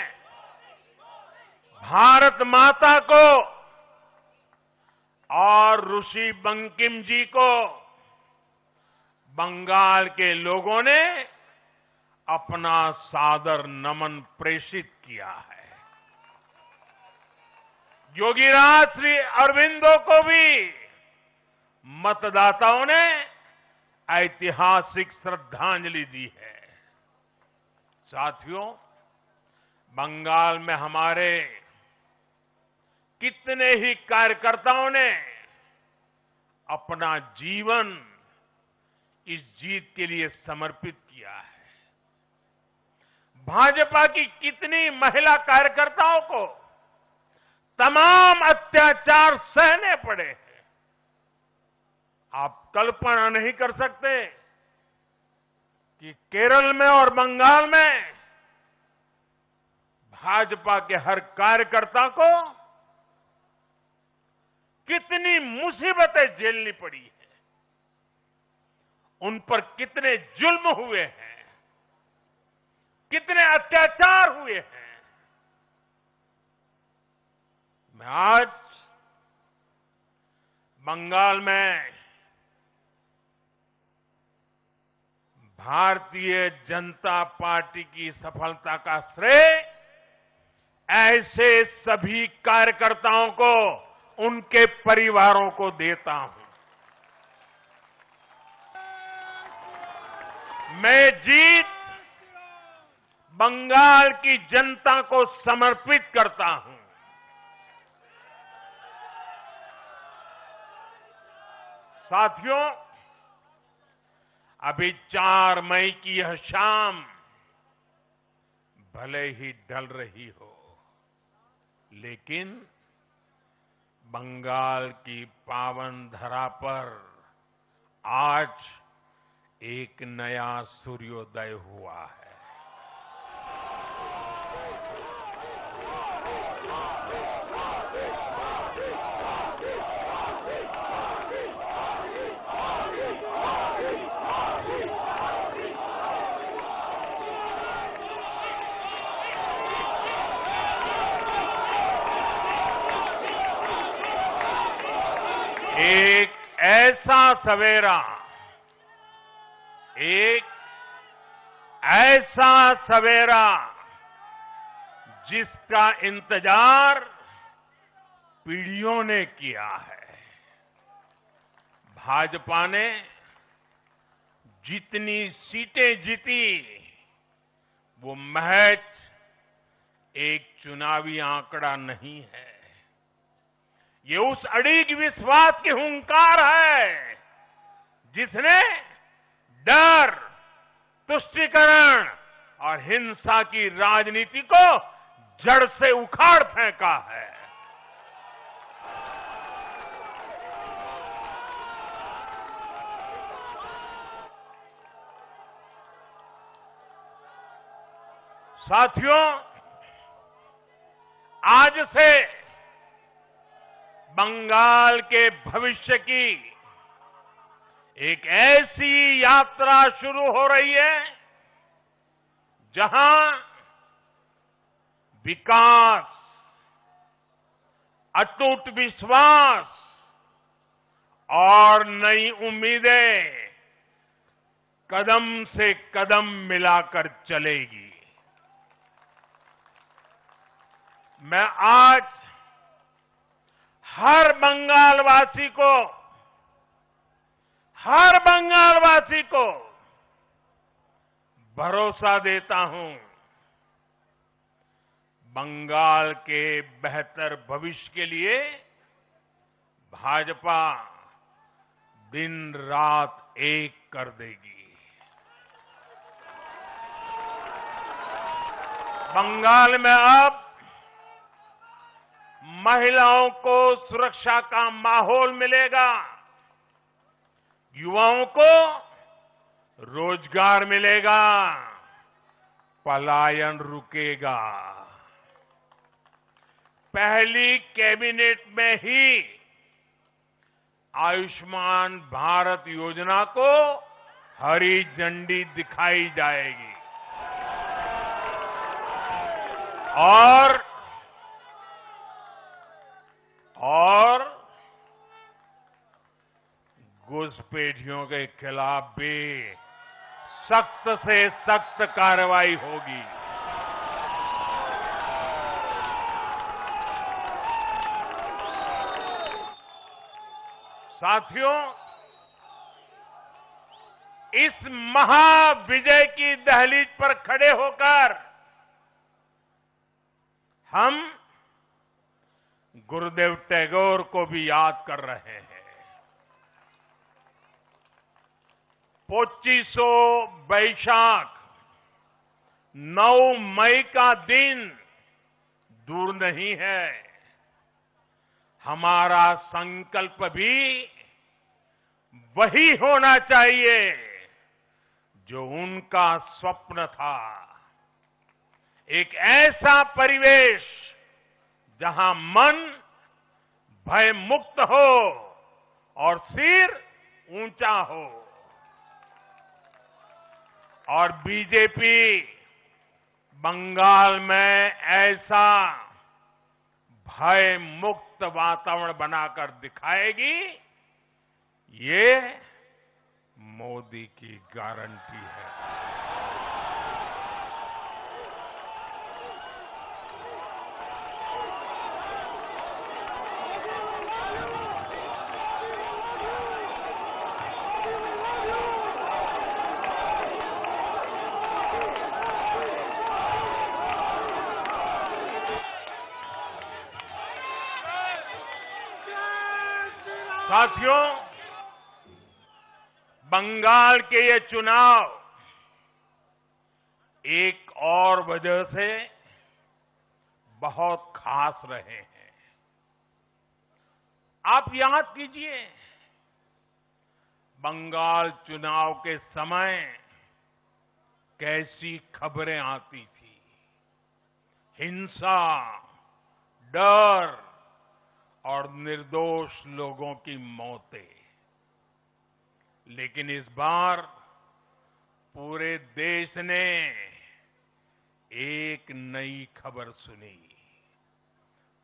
भारत माता को और ऋषि बंकिम जी को बंगाल के लोगों ने अपना सादर नमन प्रेषित किया है। योगीराज श्री अरविंदो को भी मतदाताओं ने ऐतिहासिक श्रद्धांजलि दी है। साथियों, बंगाल में हमारे कितने ही कार्यकर्ताओं ने अपना जीवन इस जीत के लिए समर्पित किया है। भाजपा की कितनी महिला कार्यकर्ताओं को तमाम अत्याचार सहने पड़े हैं। आप कल्पना नहीं कर सकते कि केरल में और बंगाल में भाजपा के हर कार्यकर्ता को कितनी मुसीबतें झेलनी पड़ी है, उन पर कितने जुल्म हुए हैं, कितने अत्याचार हुए हैं। मैं आज बंगाल में भारतीय जनता पार्टी की सफलता का श्रेय ऐसे सभी कार्यकर्ताओं को, उनके परिवारों को देता हूं। मैं जीत बंगाल की जनता को समर्पित करता हूं। साथियों, अभी 4 मई की यह शाम भले ही ढल रही हो, लेकिन बंगाल की पावन धरा पर आज एक नया सूर्योदय हुआ है। एक ऐसा सवेरा, एक ऐसा सवेरा जिसका इंतजार पीढ़ियों ने किया है। भाजपा ने जितनी सीटें जीती वो महज एक चुनावी आंकड़ा नहीं है, ये उस अड़िग विश्वास की हुंकार है जिसने डर, तुष्टीकरण और हिंसा की राजनीति को जड़ से उखाड़ फेंका है। साथियों, आज से बंगाल के भविष्य की एक ऐसी यात्रा शुरू हो रही है जहां विकास, अटूट विश्वास और नई उम्मीदें कदम से कदम मिलाकर चलेगी। मैं आज हर बंगालवासी को भरोसा देता हूं, बंगाल के बेहतर भविष्य के लिए भाजपा दिन रात एक कर देगी। बंगाल में अब महिलाओं को सुरक्षा का माहौल मिलेगा, युवाओं को रोजगार मिलेगा, पलायन रुकेगा। पहली कैबिनेट में ही आयुष्मान भारत योजना को हरी झंडी दिखाई जाएगी और घुसपैठियों के खिलाफ भी सख्त से सख्त कार्रवाई होगी। साथियों, इस महाविजय की दहलीज पर खड़े होकर हम गुरुदेव टैगोर को भी याद कर रहे हैं। 25 बैशाख 9 मई का दिन दूर नहीं है। हमारा संकल्प भी वही होना चाहिए जो उनका स्वप्न था। एक ऐसा परिवेश जहां मन भय मुक्त हो और सिर ऊंचा हो। और बीजेपी बंगाल में ऐसा भय मुक्त वातावरण बनाकर दिखाएगी, ये मोदी की गारंटी है। साथियों, बंगाल के ये चुनाव एक और वजह से बहुत खास रहे हैं। आप याद कीजिए, बंगाल चुनाव के समय कैसी खबरें आती थी। हिंसा, डर और निर्दोष लोगों की मौतें। लेकिन इस बार पूरे देश ने एक नई खबर सुनी।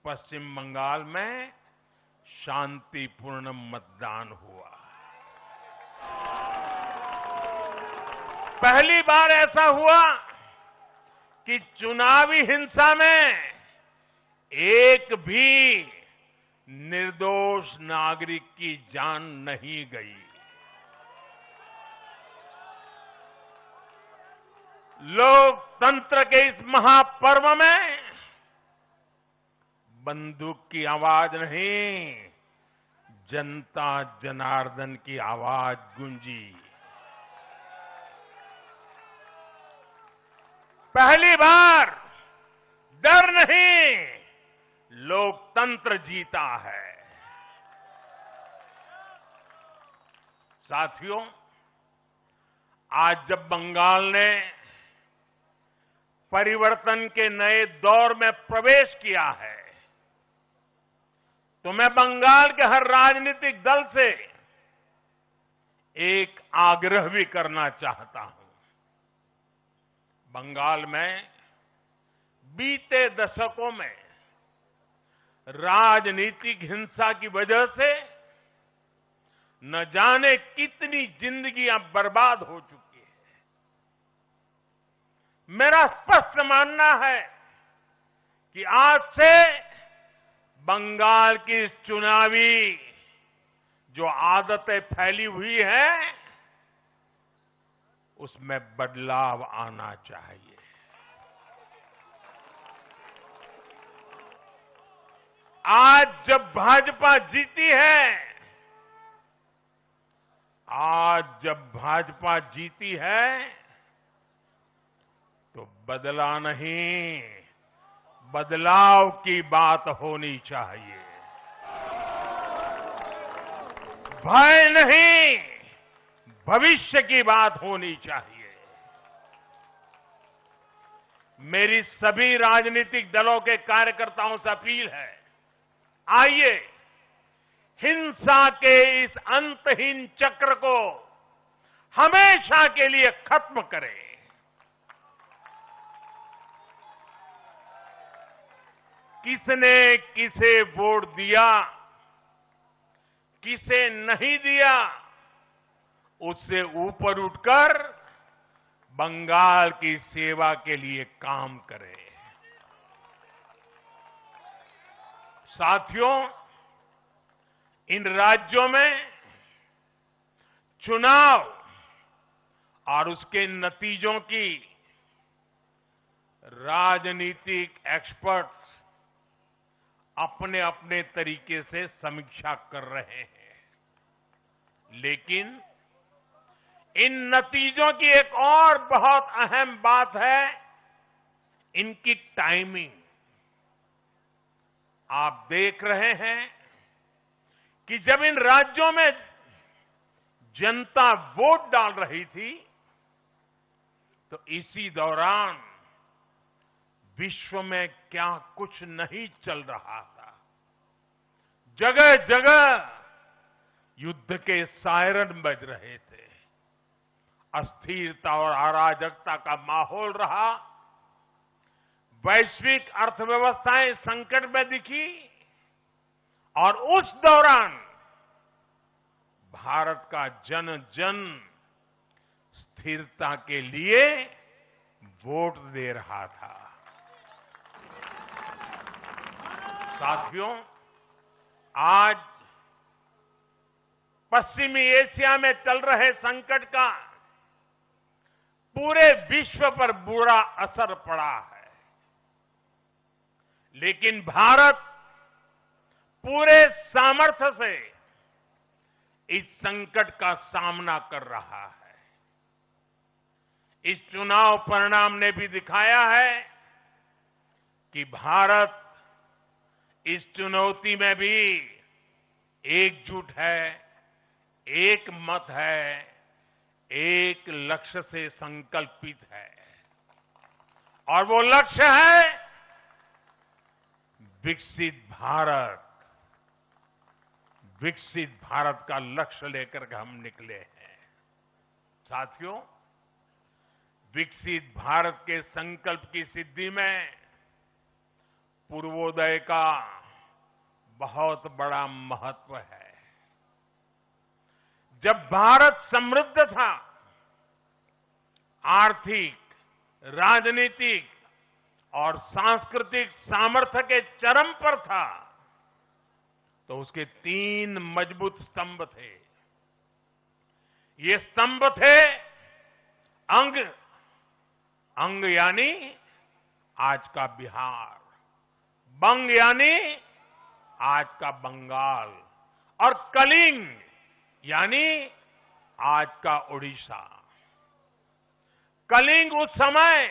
पश्चिम बंगाल में शांतिपूर्ण मतदान हुआ। पहली बार ऐसा हुआ कि चुनावी हिंसा में एक भी निर्दोष नागरिक की जान नहीं गई। लोकतंत्र के इस महापर्व में बंदूक की आवाज नहीं, जनता जनार्दन की आवाज गूंजी। पहली बार डर नहीं, लोकतंत्र जीता है। साथियों, आज जब बंगाल ने परिवर्तन के नए दौर में प्रवेश किया है, तो मैं बंगाल के हर राजनीतिक दल से एक आग्रह भी करना चाहता हूं। बंगाल में बीते दशकों में राजनीतिक हिंसा की वजह से न जाने कितनी जिंदगियां बर्बाद हो चुकी है। मेरा स्पष्ट मानना है कि आज से बंगाल की चुनावी जो आदतें फैली हुई है, उसमें बदलाव आना चाहिए। आज जब भाजपा जीती है, तो बदला नहीं, बदलाव की बात होनी चाहिए। भय नहीं, भविष्य की बात होनी चाहिए। मेरी सभी राजनीतिक दलों के कार्यकर्ताओं से अपील है, आइए हिंसा के इस अंतहीन चक्र को हमेशा के लिए खत्म करें। किसने किसे वोट दिया, किसे नहीं दिया, उससे ऊपर उठकर बंगाल की सेवा के लिए काम करें। साथियों, इन राज्यों में चुनाव और उसके नतीजों की राजनीतिक एक्सपर्ट्स अपने अपने तरीके से समीक्षा कर रहे हैं, लेकिन इन नतीजों की एक और बहुत अहम बात है इनकी टाइमिंग। आप देख रहे हैं कि जब इन राज्यों में जनता वोट डाल रही थी तो इसी दौरान विश्व में क्या कुछ नहीं चल रहा था। जगह जगह युद्ध के सायरन बज रहे थे, अस्थिरता और अराजकता का माहौल रहा, वैश्विक अर्थव्यवस्थाएं संकट में दिखी और उस दौरान भारत का जन जन स्थिरता के लिए वोट दे रहा था। साथियों, आज पश्चिमी एशिया में चल रहे संकट का पूरे विश्व पर बुरा असर पड़ा है, लेकिन भारत पूरे सामर्थ्य से इस संकट का सामना कर रहा है। इस चुनाव परिणाम ने भी दिखाया है कि भारत इस चुनौती में भी एकजुट है, एक मत है, एक लक्ष्य से संकल्पित है, और वो लक्ष्य है विकसित भारत। विकसित भारत का लक्ष्य लेकर के हम निकले हैं। साथियों, विकसित भारत के संकल्प की सिद्धि में पूर्वोदय का बहुत बड़ा महत्व है। जब भारत समृद्ध था, आर्थिक, राजनीतिक और सांस्कृतिक सामर्थ्य के चरम पर था, तो उसके 3 मजबूत स्तंभ थे। ये स्तंभ थे अंग, अंग यानी आज का बिहार, बंग यानी आज का बंगाल, और कलिंग यानी आज का उड़ीसा। कलिंग उस समय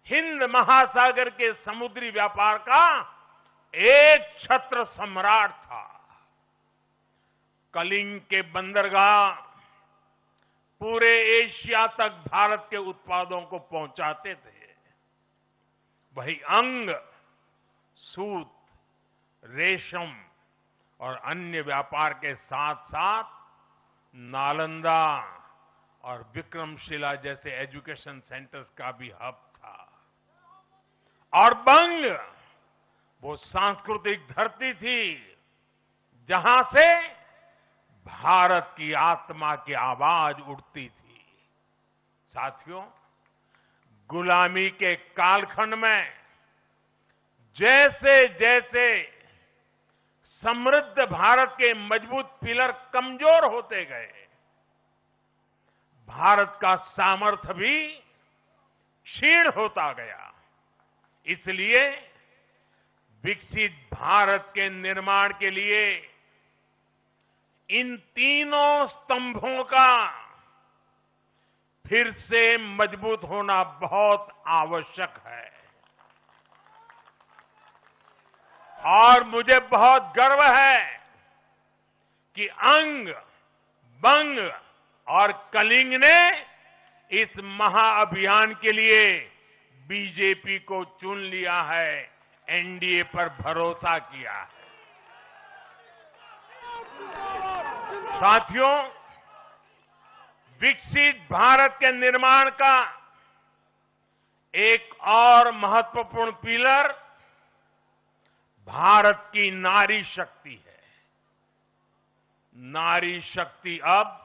हिंद महासागर के समुद्री व्यापार का एक छत्र सम्राट था। कलिंग के बंदरगाह पूरे एशिया तक भारत के उत्पादों को पहुंचाते थे। वही अंग सूत, रेशम और अन्य व्यापार के साथ साथ नालंदा और विक्रमशिला जैसे एजुकेशन सेंटर्स का भी हब था। और बंग वो सांस्कृतिक धरती थी जहां से भारत की आत्मा की आवाज उठती थी। साथियों, गुलामी के कालखंड में जैसे जैसे समृद्ध भारत के मजबूत पिलर कमजोर होते गए, भारत का सामर्थ्य भी क्षीण होता गया। इसलिए विकसित भारत के निर्माण के लिए इन तीनों स्तंभों का फिर से मजबूत होना बहुत आवश्यक है। और मुझे बहुत गर्व है कि अंग, बंग और कलिंग ने इस महाअभियान के लिए बीजेपी को चुन लिया है, एनडीए पर भरोसा किया है। साथियों, विकसित भारत के निर्माण का एक और महत्वपूर्ण पिलर भारत की नारी शक्ति है। नारी शक्ति अब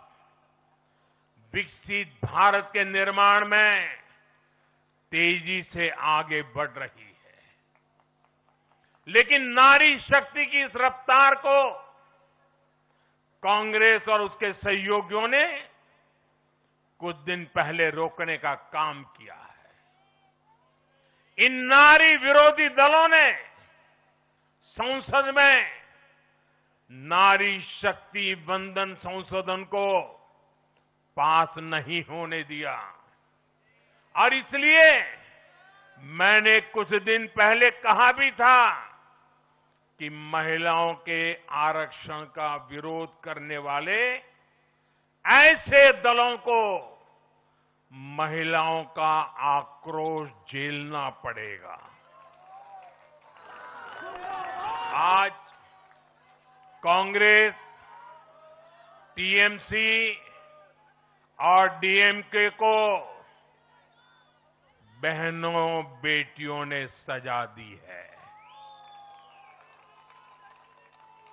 विकसित भारत के निर्माण में तेजी से आगे बढ़ रही है। लेकिन नारी शक्ति की इस रफ्तार को कांग्रेस और उसके सहयोगियों ने कुछ दिन पहले रोकने का काम किया है। इन नारी विरोधी दलों ने संसद में नारी शक्ति वंदन संशोधन को पास नहीं होने दिया और इसलिए मैंने कुछ दिन पहले कहा भी था कि महिलाओं के आरक्षण का विरोध करने वाले ऐसे दलों को महिलाओं का आक्रोश झेलना पड़ेगा। आज कांग्रेस, टीएमसी और डीएमके को बहनों बेटियों ने सजा दी है।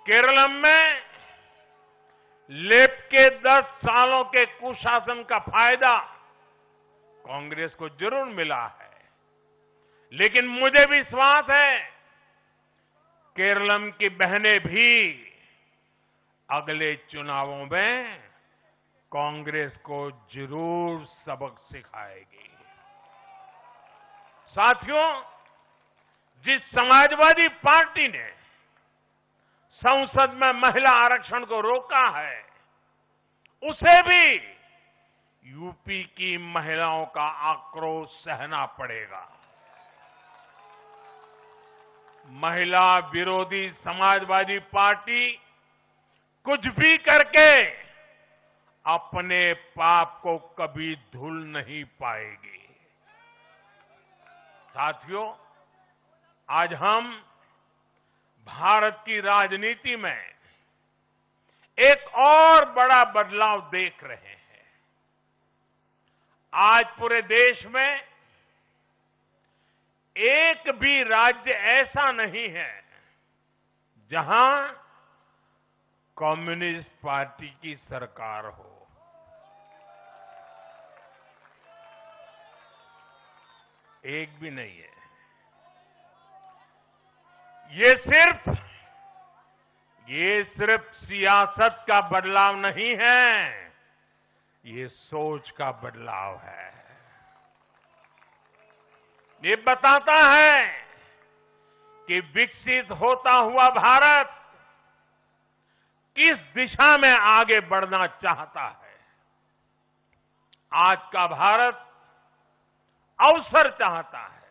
केरल में लेफ्ट के 10 सालों के कुशासन का फायदा कांग्रेस को जरूर मिला है, लेकिन मुझे विश्वास है केरल की बहनें भी अगले चुनावों में कांग्रेस को जरूर सबक सिखाएगी। साथियों, जिस समाजवादी पार्टी ने संसद में महिला आरक्षण को रोका है, उसे भी यूपी की महिलाओं का आक्रोश सहना पड़ेगा। महिला विरोधी समाजवादी पार्टी कुछ भी करके अपने पाप को कभी धुल नहीं पाएगी। साथियों, आज हम भारत की राजनीति में एक और बड़ा बदलाव देख रहे हैं। आज पूरे देश में एक भी राज्य ऐसा नहीं है जहां कम्युनिस्ट पार्टी की सरकार हो। एक भी नहीं है। ये सिर्फ सियासत का बदलाव नहीं है, ये सोच का बदलाव है। ये बताता है कि विकसित होता हुआ भारत किस दिशा में आगे बढ़ना चाहता है। आज का भारत अवसर चाहता है,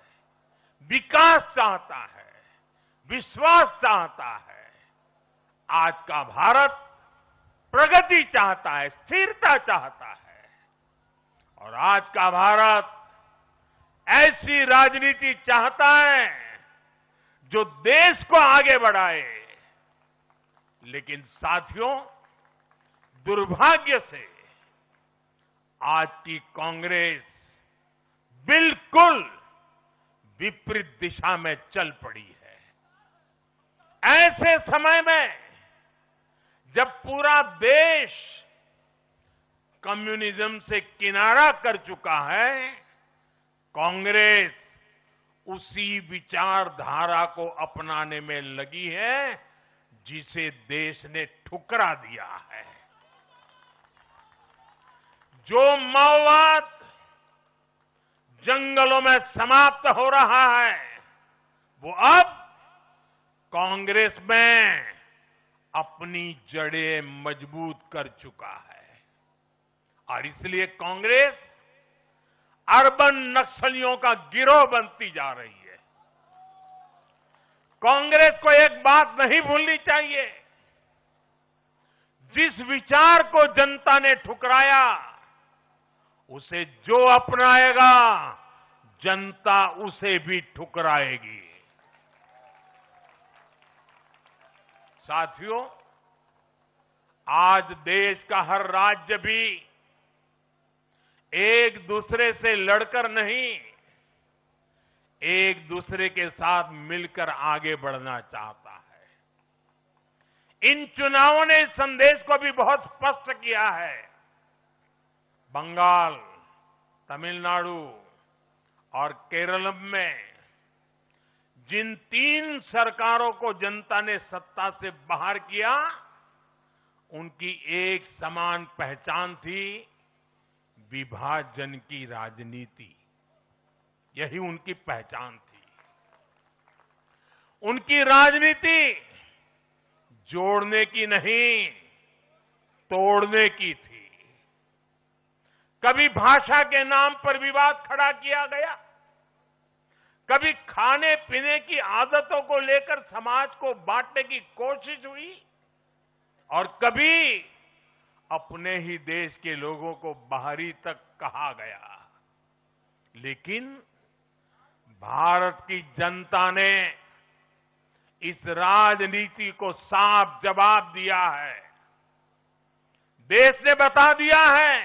विकास चाहता है, विश्वास चाहता है। आज का भारत प्रगति चाहता है, स्थिरता चाहता है और आज का भारत ऐसी राजनीति चाहता है जो देश को आगे बढ़ाए। लेकिन साथियों, दुर्भाग्य से आज की कांग्रेस बिल्कुल विपरीत दिशा में चल पड़ी है। ऐसे समय में जब पूरा देश कम्युनिज्म से किनारा कर चुका है, कांग्रेस उसी विचारधारा को अपनाने में लगी है जिसे देश ने ठुकरा दिया है। जो माओवाद जंगलों में समाप्त हो रहा है, वो अब कांग्रेस में अपनी जड़ें मजबूत कर चुका है और इसलिए कांग्रेस अर्बन नक्सलियों का गिरोह बनती जा रही है। कांग्रेस को एक बात नहीं भूलनी चाहिए, जिस विचार को जनता ने ठुकराया उसे जो अपनाएगा जनता उसे भी ठुकराएगी। साथियों, आज देश का हर राज्य भी एक दूसरे से लड़कर नहीं, एक दूसरे के साथ मिलकर आगे बढ़ना चाहता है। इन चुनावों ने इस संदेश को भी बहुत स्पष्ट किया है। बंगाल, तमिलनाडु और केरल में जिन 3 सरकारों को जनता ने सत्ता से बाहर किया, उनकी एक समान पहचान थी, विभाजन की राजनीति। यही उनकी पहचान थी। उनकी राजनीति जोड़ने की नहीं, तोड़ने की थी। कभी भाषा के नाम पर विवाद खड़ा किया गया, कभी खाने पीने की आदतों को लेकर समाज को बांटने की कोशिश हुई, और कभी अपने ही देश के लोगों को बाहरी तक कहा गया। लेकिन भारत की जनता ने इस राजनीति को साफ जवाब दिया है। देश ने बता दिया है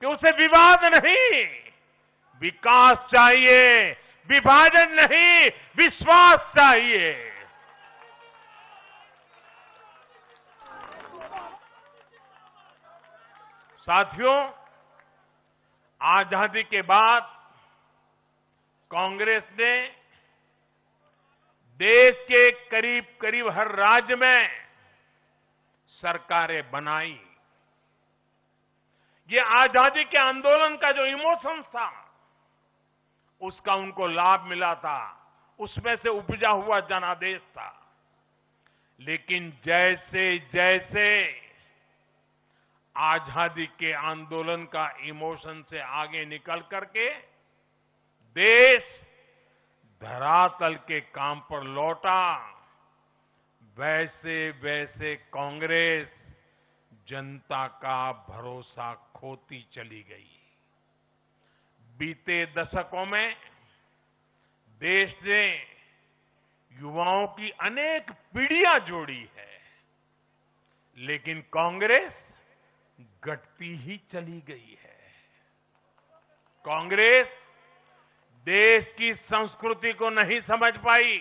कि उसे विवाद नहीं, विकास चाहिए, विभाजन नहीं, विश्वास चाहिए। साथियों, आजादी के बाद कांग्रेस ने देश के करीब करीब हर राज्य में सरकारें बनाई। ये आजादी के आंदोलन का जो इमोशन था, उसका उनको लाभ मिला था, उसमें से उपजा हुआ जनादेश था। लेकिन जैसे जैसे आजादी के आंदोलन का इमोशन से आगे निकल करके देश धरातल के काम पर लौटा, वैसे वैसे कांग्रेस जनता का भरोसा खोती चली गई। बीते दशकों में देश ने युवाओं की अनेक पीढ़ियां जोड़ी है, लेकिन कांग्रेस घटती ही चली गई है। कांग्रेस देश की संस्कृति को नहीं समझ पाई,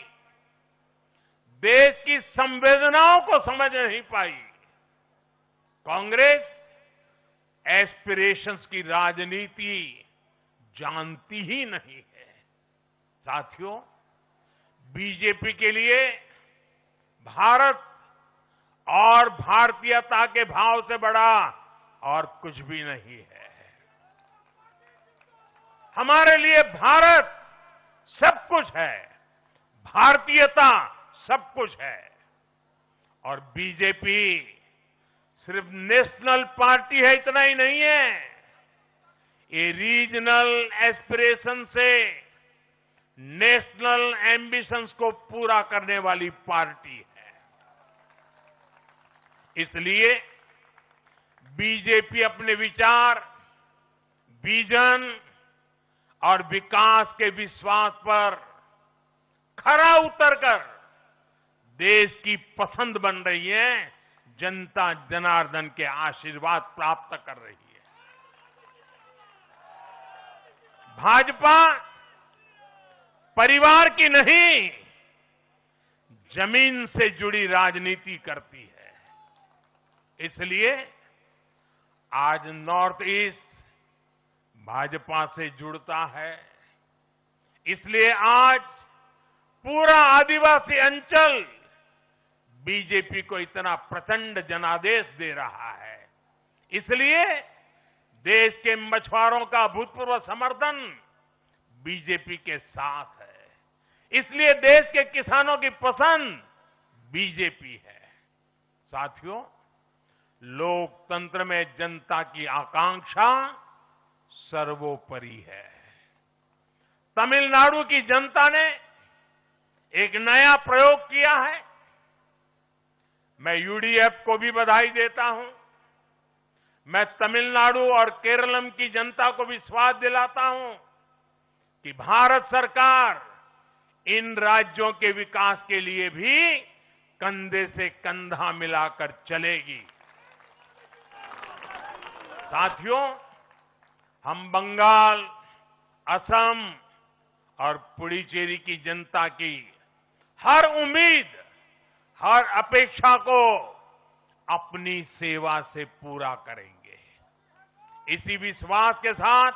देश की संवेदनाओं को समझ नहीं पाई। कांग्रेस एस्पिरेशंस की राजनीति जानती ही नहीं है। साथियों, बीजेपी के लिए भारत और भारतीयता के भाव से बड़ा और कुछ भी नहीं है। हमारे लिए भारत सब कुछ है, भारतीयता सब कुछ है। और बीजेपी सिर्फ नेशनल पार्टी है, इतना ही नहीं है, ये रीजनल एस्पिरेशन से नेशनल एम्बिशंस को पूरा करने वाली पार्टी है। इसलिए बीजेपी अपने विचार, विजन और विकास के विश्वास पर खरा उतरकर देश की पसंद बन रही है, जनता जनार्दन के आशीर्वाद प्राप्त कर रही है। भाजपा परिवार की नहीं, जमीन से जुड़ी राजनीति करती है। इसलिए आज नॉर्थ ईस्ट भाजपा से जुड़ता है। इसलिए आज पूरा आदिवासी अंचल बीजेपी को इतना प्रचंड जनादेश दे रहा है। इसलिए देश के मछुआरों का भूतपूर्व समर्थन बीजेपी के साथ है। इसलिए देश के किसानों की पसंद बीजेपी है। साथियों, लोकतंत्र में जनता की आकांक्षा सर्वोपरि है। तमिलनाडु की जनता ने एक नया प्रयोग किया है। मैं यूडीएफ को भी बधाई देता हूं। मैं तमिलनाडु और केरलम की जनता को विश्वास दिलाता हूं कि भारत सरकार इन राज्यों के विकास के लिए भी कंधे से कंधा मिलाकर चलेगी। साथियों, हम बंगाल, असम और पुडुचेरी की जनता की हर उम्मीद, हर अपेक्षा को अपनी सेवा से पूरा करेंगे। इसी विश्वास के साथ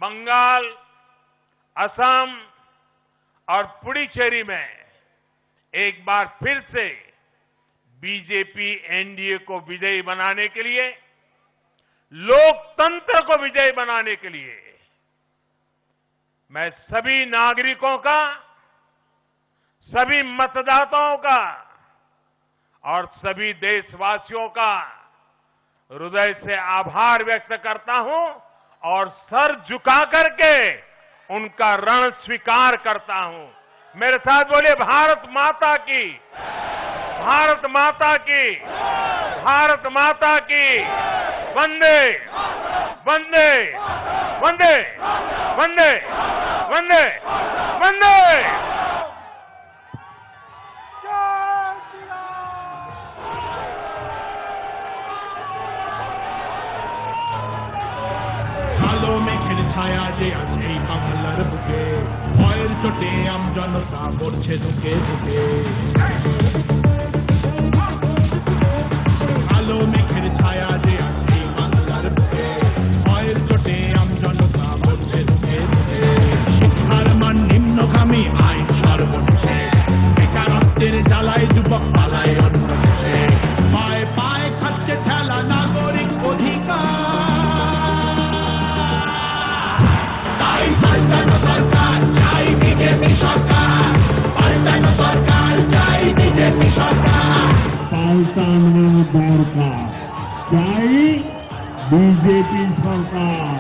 बंगाल, असम और पुडुचेरी में एक बार फिर से बीजेपी एनडीए को विजयी बनाने के लिए, लोकतंत्र को विजयी बनाने के लिए मैं सभी नागरिकों का, सभी मतदाताओं का और सभी देशवासियों का हृदय से आभार व्यक्त करता हूं और सर झुका करके उनका ऋण स्वीकार करता हूं। मेरे साथ बोलिए, भारत माता की, भारत माता की, भारत माता की, वंदे वंदे वंदे वंदे वंदे वंदे। কালো মেঘের ছায়া যে আজ এই বাংলার বুকে, ভয়ের চোটে আমজনতা মরছে ধুকে ধুকে। কালো মেঘের ছায়া যে আজ এই বাংলার বুকে, ভয়ের চোটে আমজনতা মরছে ধুকে ধুকে। শিক্ষার মান নিম্নগামী, আইন সর্বশেষে, বেকারত্বের জ্বালায় যুবক পালায় অন্য দেশে। পায়ে পায়ে খাচ্ছে ঠেলা নাগরিক অধিকার। পাল্টানো সরকার চাই বিজেপি সরকার, পাল্টানো সরকার চাই বিজেপি সরকার। পাল্টানো দরকার চাই বিজেপি সরকার।